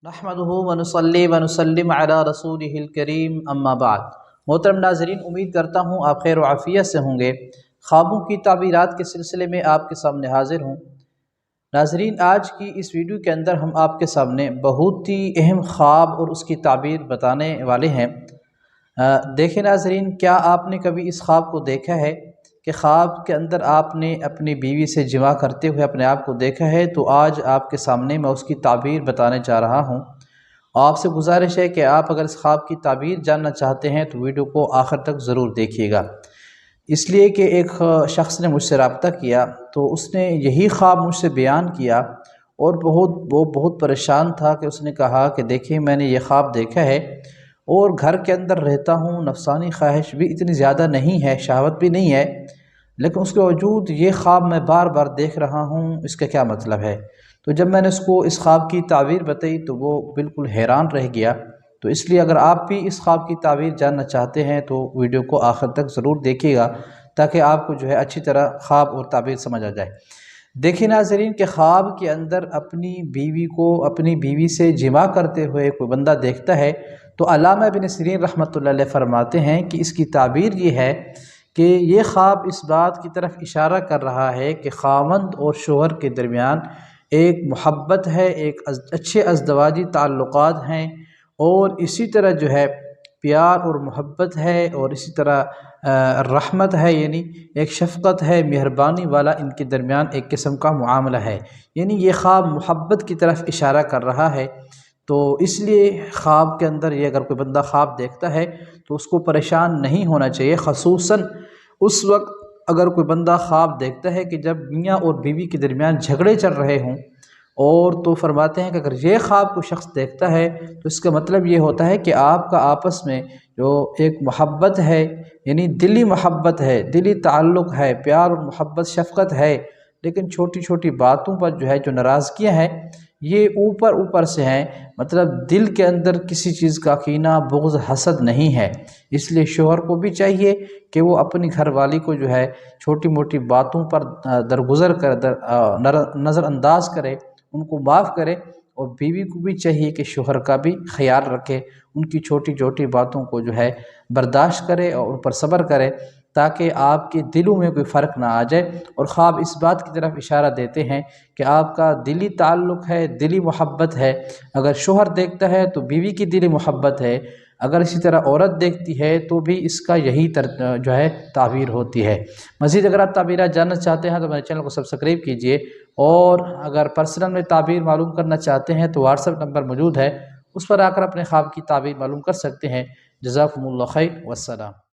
نحمدہ ونصلی ونسلم علی رسولہ الکریم اما بعد۔ محترم ناظرین، امید کرتا ہوں آپ خیر و عافیت سے ہوں گے۔ خوابوں کی تعبیرات کے سلسلے میں آپ کے سامنے حاضر ہوں۔ ناظرین، آج کی اس ویڈیو کے اندر ہم آپ کے سامنے بہت ہی اہم خواب اور اس کی تعبیر بتانے والے ہیں۔ دیکھیں ناظرین، کیا آپ نے کبھی اس خواب کو دیکھا ہے کہ خواب کے اندر آپ نے اپنی بیوی سے جماع کرتے ہوئے اپنے آپ کو دیکھا ہے؟ تو آج آپ کے سامنے میں اس کی تعبیر بتانے جا رہا ہوں۔ آپ سے گزارش ہے کہ آپ اگر اس خواب کی تعبیر جاننا چاہتے ہیں تو ویڈیو کو آخر تک ضرور دیکھیے گا، اس لیے کہ ایک شخص نے مجھ سے رابطہ کیا تو اس نے یہی خواب مجھ سے بیان کیا اور وہ بہت پریشان تھا کہ اس نے کہا کہ دیکھیں، میں نے یہ خواب دیکھا ہے اور گھر کے اندر رہتا ہوں، نفسانی خواہش بھی اتنی زیادہ نہیں ہے، شہوت بھی نہیں ہے، لیکن اس کے باوجود یہ خواب میں بار بار دیکھ رہا ہوں، اس کا کیا مطلب ہے؟ تو جب میں نے اس کو اس خواب کی تعبیر بتائی تو وہ بالکل حیران رہ گیا۔ تو اس لیے اگر آپ بھی اس خواب کی تعبیر جاننا چاہتے ہیں تو ویڈیو کو آخر تک ضرور دیکھیے گا تاکہ آپ کو اچھی طرح خواب اور تعبیر سمجھ آ جائے۔ دیکھیں ناظرین کہ خواب کے اندر اپنی بیوی سے جماع کرتے ہوئے کوئی بندہ دیکھتا ہے تو علامہ ابن سیرین رحمۃ اللہ علیہ فرماتے ہیں کہ اس کی تعبیر یہ ہے کہ یہ خواب اس بات کی طرف اشارہ کر رہا ہے کہ خاوند اور شوہر کے درمیان ایک محبت ہے، ایک اچھے ازدواجی تعلقات ہیں، اور اسی طرح پیار اور محبت ہے، اور اسی طرح رحمت ہے، یعنی ایک شفقت ہے، مہربانی والا ان کے درمیان ایک قسم کا معاملہ ہے۔ یعنی یہ خواب محبت کی طرف اشارہ کر رہا ہے۔ تو اس لیے خواب کے اندر یہ اگر کوئی بندہ خواب دیکھتا ہے تو اس کو پریشان نہیں ہونا چاہیے، خصوصاً اس وقت اگر کوئی بندہ خواب دیکھتا ہے کہ جب میاں اور بیوی کے درمیان جھگڑے چل رہے ہوں، اور تو فرماتے ہیں کہ اگر یہ خواب کو شخص دیکھتا ہے تو اس کا مطلب یہ ہوتا ہے کہ آپ کا آپس میں جو ایک محبت ہے، یعنی دلی محبت ہے، دلی تعلق ہے، پیار اور محبت شفقت ہے، لیکن چھوٹی چھوٹی باتوں پر جو ناراضگیاں ہیں یہ اوپر سے ہیں، مطلب دل کے اندر کسی چیز کا کینہ، بغض، حسد نہیں ہے۔ اس لیے شوہر کو بھی چاہیے کہ وہ اپنی گھر والی کو چھوٹی موٹی باتوں پر درگزر نظر انداز کرے، ان کو معاف کرے، اور بیوی کو بھی چاہیے کہ شوہر کا بھی خیال رکھے، ان کی چھوٹی چھوٹی باتوں کو برداشت کرے اور ان پر صبر کرے، تاکہ آپ کے دلوں میں کوئی فرق نہ آ جائے۔ اور خواب اس بات کی طرف اشارہ دیتے ہیں کہ آپ کا دلی تعلق ہے، دلی محبت ہے۔ اگر شوہر دیکھتا ہے تو بیوی کی دلی محبت ہے، اگر اسی طرح عورت دیکھتی ہے تو بھی اس کا یہی تعبیر ہوتی ہے۔ مزید اگر آپ تعبیرات جاننا چاہتے ہیں تو میرے چینل کو سبسکرائب کیجئے، اور اگر پرسنل میں تعبیر معلوم کرنا چاہتے ہیں تو واٹس ایپ نمبر موجود ہے، اس پر آ کر اپنے خواب کی تعبیر معلوم کر سکتے ہیں۔ جزاکم اللہ خیر، والسلام۔